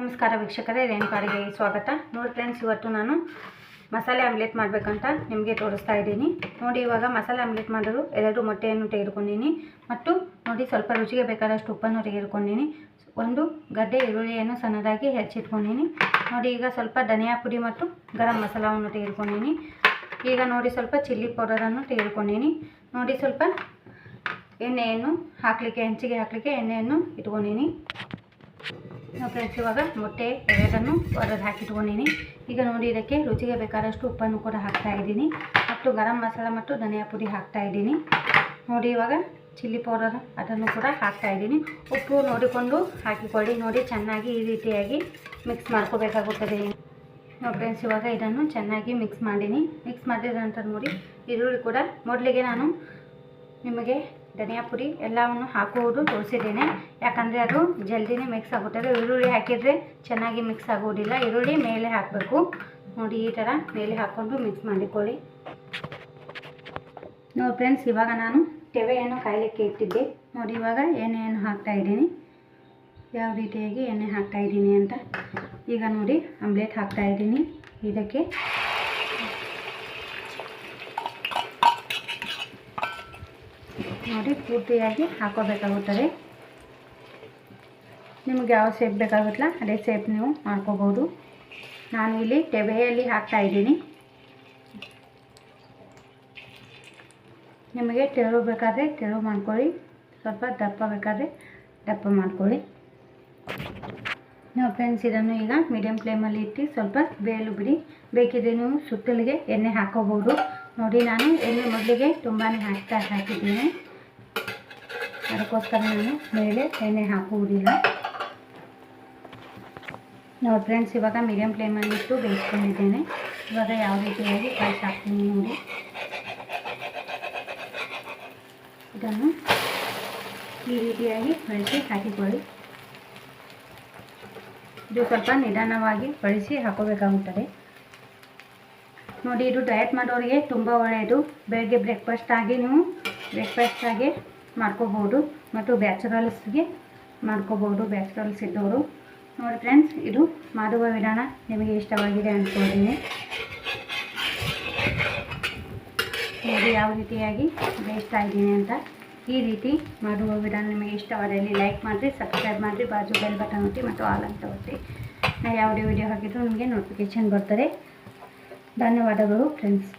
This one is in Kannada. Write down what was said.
ನಮಸ್ಕಾರ ವೀಕ್ಷಕರೇ, ರೇಣುಕಾ ಅಡುಗೆಗೆ ಸ್ವಾಗತ. ನೋಡಿ ಫ್ರೆಂಡ್ಸ್, ಇವತ್ತು ನಾನು ಮಸಾಲೆ ಆಮ್ಲೆಟ್ ಮಾಡಬೇಕಂತ ನಿಮಗೆ ತೋರಿಸ್ತಾ ಇದ್ದೀನಿ. ನೋಡಿ, ಇವಾಗ ಮಸಾಲೆ ಆಮ್ಲೆಟ್ ಮಾಡಲು 2 ಮೊಟ್ಟೆಯನ್ನು ತೆಗೆದುಕೊಂಡಿನಿ ಮತ್ತು ನೋಡಿ ಸ್ವಲ್ಪ ರುಚಿಗೆ ಬೇಕಾದಷ್ಟು ಉಪ್ಪನ್ನು ತೆಗೆದುಕೊಂಡಿನಿ. ಒಂದು ಗಡ್ಡೆ ಈರುಳ್ಳಿಯನ್ನು ಸಣ್ಣದಾಗಿ ಹೆಚ್ಚಿಟ್ಕೊಂಡಿನಿ. ನೋಡಿ, ಈಗ ಸ್ವಲ್ಪ ಧನಿಯಾ ಪುಡಿ ಮತ್ತು ಗರಂ ಮಸಾಲವನ್ನು ತೆಗೆದುಕೊಂಡಿನಿ. ಈಗ ನೋಡಿ ಸ್ವಲ್ಪ ಚಿಲ್ಲಿ ಪೌಡರನ್ನು ತೆಗೆದುಕೊಂಡಿನಿ. ನೋಡಿ ಸ್ವಲ್ಪ ಎಣ್ಣೆಯನ್ನು ಹೆಂಚಿಗೆ ಹಾಕಲಿಕ್ಕೆ ಎಣ್ಣೆಯನ್ನು ಇಟ್ಕೊಂಡಿನಿ. ಫ್ರೆಂಡ್ಸ್, ಇವಾಗ ಮೊಟ್ಟೆ 2 ಒಡೆದು ಹಾಕಿಟ್ಕೊಂಡಿನಿ. ಈಗ ನೋಡಿ ಇದಕ್ಕೆ ರುಚಿಗೆ ಬೇಕಾದಷ್ಟು ಉಪ್ಪನ್ನು ಕೂಡ ಹಾಕ್ತಾ ಇದ್ದೀನಿ ಮತ್ತು ಗರಂ ಮಸಾಲ ಮತ್ತು ಧನಿಯಾ ಪುಡಿ ಹಾಕ್ತಾ ಇದ್ದೀನಿ. ನೋಡಿ, ಇವಾಗ ಚಿಲ್ಲಿ ಪೌಡರ್ ಅದನ್ನು ಕೂಡ ಹಾಕ್ತಾ ಇದ್ದೀನಿ. ಉಪ್ಪು ನೋಡಿಕೊಂಡು ಹಾಕಿಕೊಳ್ಳಿ. ನೋಡಿ, ಚೆನ್ನಾಗಿ ಈ ರೀತಿಯಾಗಿ ಮಿಕ್ಸ್ ಮಾಡ್ಕೋಬೇಕಾಗುತ್ತದೆ. ನೋಡಿ ಫ್ರೆಂಡ್ಸ್, ಇವಾಗ ಇದನ್ನು ಚೆನ್ನಾಗಿ ಮಿಕ್ಸ್ ಮಾಡಿದ ನಂತರ ನೋಡಿ ಈರುಳ್ಳಿ ಕೂಡ ಮೊದಲಿಗೆ ನಾನು ನಿಮಗೆ ಧನಿಯಾ ಪುಡಿ ಎಲ್ಲವನ್ನು ಹಾಕುವುದು ತೋರಿಸಿದ್ದೇನೆ. ಯಾಕಂದರೆ ಅದು ಜಲ್ದಿನೇ ಮಿಕ್ಸ್ ಆಗುತ್ತದೆ. ಈರುಳ್ಳಿ ಹಾಕಿದರೆ ಚೆನ್ನಾಗಿ ಮಿಕ್ಸ್ ಆಗುವುದಿಲ್ಲ. ಈರುಳ್ಳಿ ಮೇಲೆ ಹಾಕಬೇಕು. ನೋಡಿ, ಈ ಥರ ಮೇಲೆ ಹಾಕ್ಕೊಂಡು ಮಿಕ್ಸ್ ಮಾಡಿಕೊಳ್ಳಿ. ನೋಡಿ ಫ್ರೆಂಡ್ಸ್, ಇವಾಗ ನಾನು ತೆವೆಯನ್ನು ಕಾಯಲಿಕ್ಕೆ ಇಟ್ಟಿದ್ದೆ. ನೋಡಿ, ಇವಾಗ ಎಣ್ಣೆಯನ್ನು ಹಾಕ್ತಾ ಇದ್ದೀನಿ. ಯಾವ ರೀತಿಯಾಗಿ ಎಣ್ಣೆ ಹಾಕ್ತಾ ಇದ್ದೀನಿ ಅಂತ ಈಗ ನೋಡಿ ಆಮ್ಲೆಟ್ ಹಾಕ್ತಾ ಇದ್ದೀನಿ. ಇದಕ್ಕೆ ನೋಡಿ ಪೂರ್ತಿಯಾಗಿ ಹಾಕೋಬೇಕಾಗುತ್ತದೆ. ನಿಮಗೆ ಯಾವ ಶೇಪ್ ಬೇಕಾಗುತ್ತಲ್ಲ ಅದೇ ಶೇಪ್ ನೀವು ಮಾಡ್ಕೋಬೋದು. ನಾನು ಇಲ್ಲಿ ತೆವೆಯಲ್ಲಿ ಹಾಕ್ತಾ ಇದ್ದೀನಿ. ನಿಮಗೆ ತೆಳು ಬೇಕಾದರೆ ತೆಳು ಮಾಡ್ಕೊಳ್ಳಿ, ಸ್ವಲ್ಪ ದಪ್ಪ ಬೇಕಾದರೆ ದಪ್ಪ ಮಾಡ್ಕೊಳ್ಳಿ. ನಾವು ಫ್ರೆಂಡ್ಸ್, ಇದನ್ನು ಈಗ ಮೀಡಿಯಮ್ ಫ್ಲೇಮಲ್ಲಿ ಇಟ್ಟು ಸ್ವಲ್ಪ ಬೇಯಲು ಬಿಡಿ. ಬೇಕಿದ್ರೆ ನೀವು ಸುತ್ತಲಿಗೆ ಎಣ್ಣೆ ಹಾಕೋಬೋದು. ನೋಡಿ, ನಾನು ಎಣ್ಣೆ ಮೊದಲಿಗೆ ತುಂಬಾ ಹಾಕಿದ್ದೀನಿ. ಅದಕ್ಕೋಸ್ಕರ ನಾನು ಮೇಲೆ ಎಣ್ಣೆ ಹಾಕುವುದಿಲ್ಲ. ನೋಡಿ ಫ್ರೆಂಡ್ಸ್, ಇವಾಗ ಮೀಡಿಯಮ್ ಫ್ಲೇಮಲ್ಲಿ ಇಟ್ಟು ಬೇಯಿಸ್ಕೊಂಡಿದ್ದೇನೆ. ಇವಾಗ ಯಾವ ರೀತಿಯಾಗಿ ಕಳಿಸಿ ಹಾಕ್ತೀನಿ ನೋಡಿ. ಇದನ್ನು ಈ ರೀತಿಯಾಗಿ ಬಳಸಿ ಹಾಕಿಕೊಳ್ಳಿ. ಇದು ಸ್ವಲ್ಪ ನಿಧಾನವಾಗಿ ಬಳಸಿ ಹಾಕೋಬೇಕಾಗುತ್ತದೆ. ನೋಡಿ, ಇದು ಡಯಟ್ ಮಾಡೋರಿಗೆ ತುಂಬ ಒಳ್ಳೆಯದು. ಬೆಳಗ್ಗೆ ಬ್ರೇಕ್ಫಾಸ್ಟ್ ಆಗಿ ಮಾಡ್ಕೋಬೋದು ಮತ್ತು ಬ್ಯಾಚುಲರ್ಸ್ಗೆ ಮಾಡ್ಕೋಬೋದು, ಬ್ಯಾಚುಲರ್ಸ್ ಇದ್ದವರು. ನೋಡಿ ಫ್ರೆಂಡ್ಸ್, ಇದು ಮಾಡುವ ವಿಧಾನ ನಿಮಗೆ ಇಷ್ಟವಾಗಿದೆ ಅಂದ್ಕೊಂಡಿದ್ದೀನಿ. ನೋಡಿ ಯಾವ ರೀತಿಯಾಗಿ ಬೇಯಿಸ್ತಾ ಇದ್ದೀನಿ ಅಂತ. ಈ ರೀತಿ ಮಾಡುವ ವಿಧಾನ ನಿಮಗೆ ಇಷ್ಟವಾದಲ್ಲಿ ಲೈಕ್ ಮಾಡಿರಿ, ಸಬ್ಸ್ಕ್ರೈಬ್ ಮಾಡಿರಿ, ಬಾಜು ಬೆಲ್ ಬಟನ್ ಒತ್ತಿ ಮತ್ತು ಆಲ್ ಅಂತ ಒತ್ತಿ. ನಾನು ಯಾವುದೇ ವಿಡಿಯೋ ಹಾಕಿದರೂ ನಿಮಗೆ ನೋಟಿಫಿಕೇಷನ್ ಬರ್ತದೆ. ಧನ್ಯವಾದಗಳು ಫ್ರೆಂಡ್ಸ್.